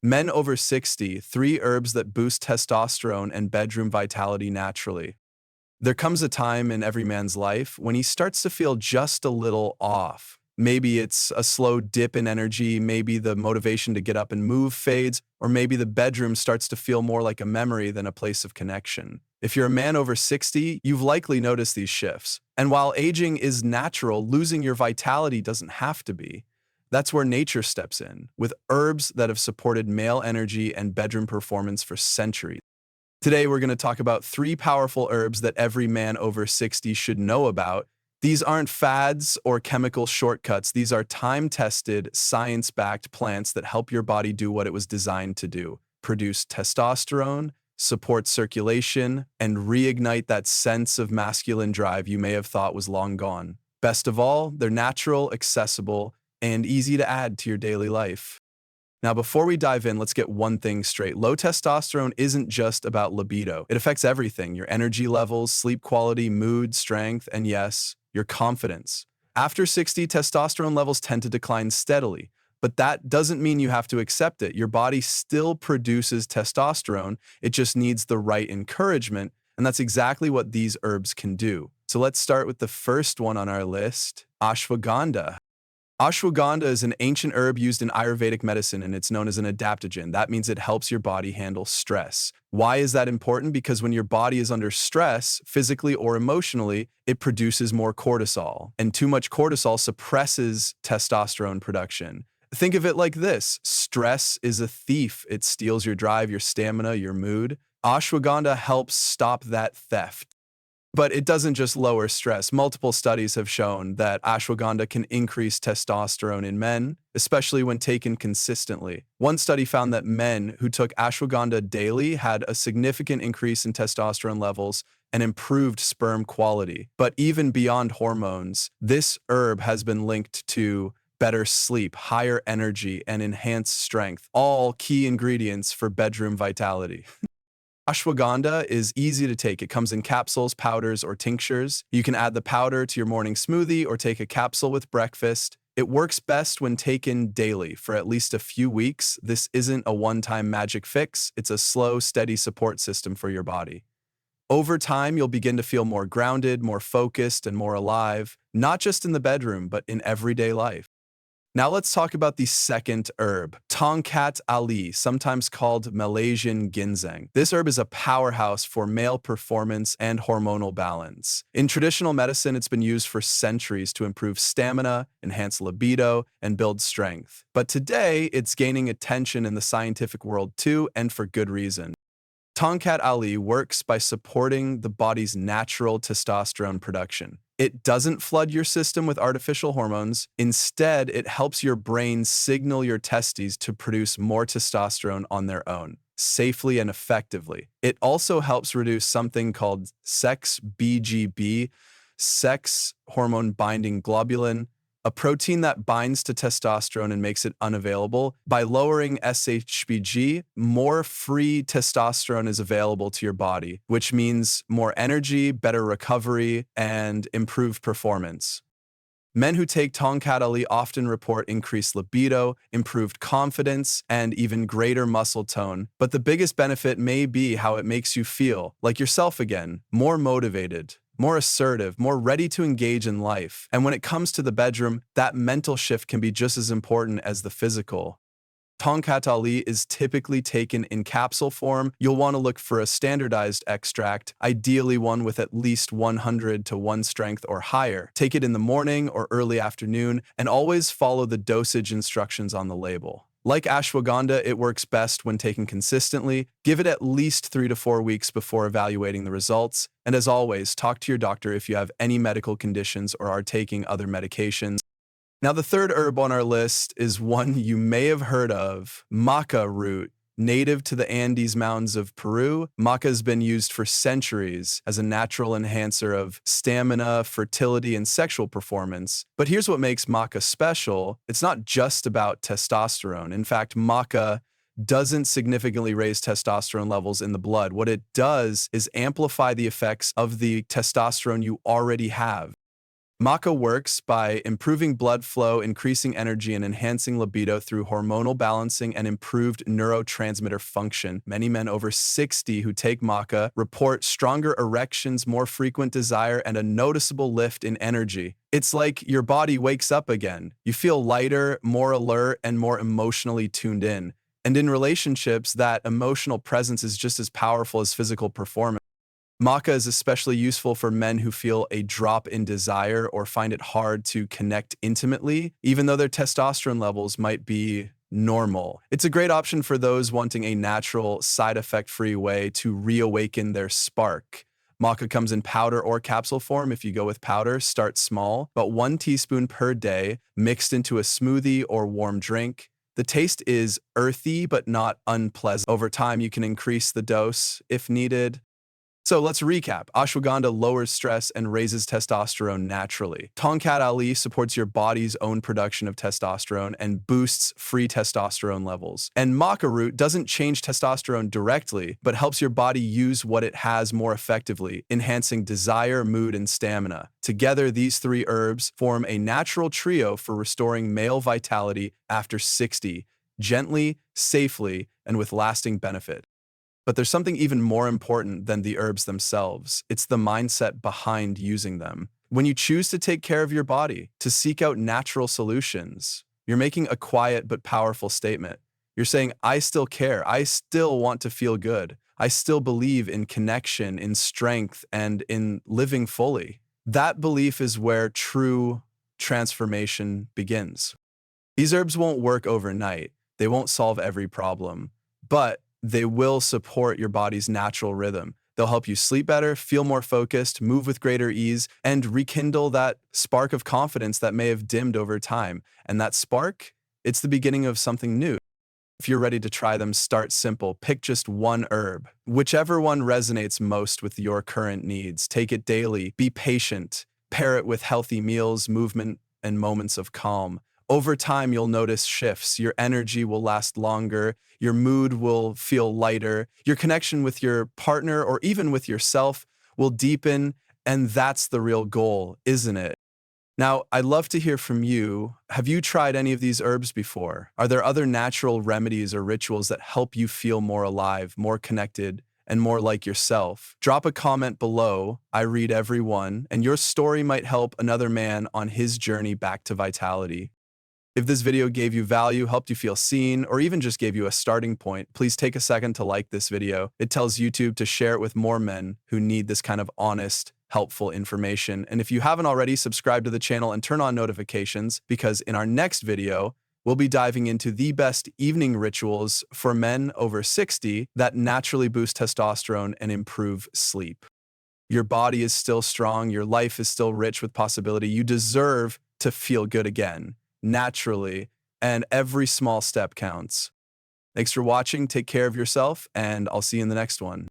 Men over 60, 3 herbs that boost testosterone and bedroom vitality naturally. There comes a time in every man's life when he starts to feel just a little off. Maybe it's a slow dip in energy, maybe the motivation to get up and move fades, or maybe the bedroom starts to feel more like a memory than a place of connection. If you're a man over 60, you've likely noticed these shifts. And while aging is natural, losing your vitality doesn't have to be. That's where nature steps in, with herbs that have supported male energy and bedroom performance for centuries. Today, we're going to talk about 3 powerful herbs that every man over 60 should know about. These aren't fads or chemical shortcuts. These are time-tested, science-backed plants that help your body do what it was designed to do: produce testosterone, support circulation, and reignite that sense of masculine drive you may have thought was long gone. Best of all, they're natural, accessible, and easy to add to your daily life. Now, before we dive in, let's get one thing straight. Low testosterone isn't just about libido. It affects everything: your energy levels, sleep quality, mood, strength, and yes, your confidence. After 60, testosterone levels tend to decline steadily, but that doesn't mean you have to accept it. Your body still produces testosterone. It just needs the right encouragement, and that's exactly what these herbs can do. So let's start with the first one on our list, ashwagandha. Ashwagandha is an ancient herb used in Ayurvedic medicine, and it's known as an adaptogen. That means it helps your body handle stress. Why is that important? Because when your body is under stress, physically or emotionally, it produces more cortisol, and too much cortisol suppresses testosterone production. Think of it like this: stress is a thief. It steals your drive, your stamina, your mood. Ashwagandha helps stop that theft. But it doesn't just lower stress. Multiple studies have shown that ashwagandha can increase testosterone in men, especially when taken consistently. One study found that men who took ashwagandha daily had a significant increase in testosterone levels and improved sperm quality. But even beyond hormones, this herb has been linked to better sleep, higher energy, and enhanced strength, all key ingredients for bedroom vitality. Ashwagandha is easy to take. It comes in capsules, powders, or tinctures. You can add the powder to your morning smoothie or take a capsule with breakfast. It works best when taken daily for at least a few weeks. This isn't a one-time magic fix. It's a slow, steady support system for your body. Over time, you'll begin to feel more grounded, more focused, and more alive, not just in the bedroom, but in everyday life. Now let's talk about the second herb, Tongkat Ali, sometimes called Malaysian ginseng. This herb is a powerhouse for male performance and hormonal balance. In traditional medicine, it's been used for centuries to improve stamina, enhance libido, and build strength. But today, it's gaining attention in the scientific world too, and for good reason. Tonkat Ali works by supporting the body's natural testosterone production. It doesn't flood your system with artificial hormones. Instead, it helps your brain signal your testes to produce more testosterone on their own, safely and effectively. It also helps reduce something called sex BGB, sex hormone binding globulin, a protein that binds to testosterone and makes it unavailable. By lowering SHBG, more free testosterone is available to your body, which means more energy, better recovery, and improved performance. Men who take Tongkat Ali often report increased libido, improved confidence, and even greater muscle tone. But the biggest benefit may be how it makes you feel like yourself again, more motivated, more assertive, more ready to engage in life. And when it comes to the bedroom, that mental shift can be just as important as the physical. Tonkat Ali is typically taken in capsule form. You'll want to look for a standardized extract, ideally one with at least 100 to 1 strength or higher. Take it in the morning or early afternoon, and always follow the dosage instructions on the label. Like ashwagandha, it works best when taken consistently. Give it at least 3 to 4 weeks before evaluating the results. And as always, talk to your doctor if you have any medical conditions or are taking other medications. Now, the third herb on our list is one you may have heard of, Maca Root. Native to the Andes Mountains of Peru, maca has been used for centuries as a natural enhancer of stamina, fertility, and sexual performance. But here's what makes maca special. It's not just about testosterone. In fact, maca doesn't significantly raise testosterone levels in the blood. What it does is amplify the effects of the testosterone you already have. Maca works by improving blood flow, increasing energy, and enhancing libido through hormonal balancing and improved neurotransmitter function. Many men over 60 who take maca report stronger erections, more frequent desire, and a noticeable lift in energy. It's like your body wakes up again. You feel lighter, more alert, and more emotionally tuned in. And in relationships, that emotional presence is just as powerful as physical performance. Maca is especially useful for men who feel a drop in desire or find it hard to connect intimately, even though their testosterone levels might be normal. It's a great option for those wanting a natural, side effect-free way to reawaken their spark. Maca comes in powder or capsule form. If you go with powder, start small, but 1 teaspoon per day mixed into a smoothie or warm drink. The taste is earthy but not unpleasant. Over time, you can increase the dose if needed. So let's recap. Ashwagandha lowers stress and raises testosterone naturally. Tonkat Ali supports your body's own production of testosterone and boosts free testosterone levels. And Maca Root doesn't change testosterone directly, but helps your body use what it has more effectively, enhancing desire, mood, and stamina. Together, these three herbs form a natural trio for restoring male vitality after 60, gently, safely, and with lasting benefit. But there's something even more important than the herbs themselves. It's the mindset behind using them. When you choose to take care of your body, to seek out natural solutions, you're making a quiet but powerful statement. You're saying, I still care. I still want to feel good. I still believe in connection, in strength, and in living fully. That belief is where true transformation begins. These herbs won't work overnight. They won't solve every problem, but they will support your body's natural rhythm. They'll help you sleep better, feel more focused, move with greater ease, and rekindle that spark of confidence that may have dimmed over time. And that spark, it's the beginning of something new. If you're ready to try them, start simple. Pick just one herb. Whichever one resonates most with your current needs. Take it daily. Be patient. Pair it with healthy meals, movement, and moments of calm. Over time, you'll notice shifts. Your energy will last longer. Your mood will feel lighter. Your connection with your partner or even with yourself will deepen. And that's the real goal, isn't it? Now, I'd love to hear from you. Have you tried any of these herbs before? Are there other natural remedies or rituals that help you feel more alive, more connected, and more like yourself? Drop a comment below. I read every one, and your story might help another man on his journey back to vitality. If this video gave you value, helped you feel seen, or even just gave you a starting point, please take a second to like this video. It tells YouTube to share it with more men who need this kind of honest, helpful information. And if you haven't already, subscribe to the channel and turn on notifications, because in our next video, we'll be diving into the best evening rituals for men over 60 that naturally boost testosterone and improve sleep. Your body is still strong. Your life is still rich with possibility. You deserve to feel good again, naturally, and every small step counts. Thanks for watching. Take care of yourself, and I'll see you in the next one.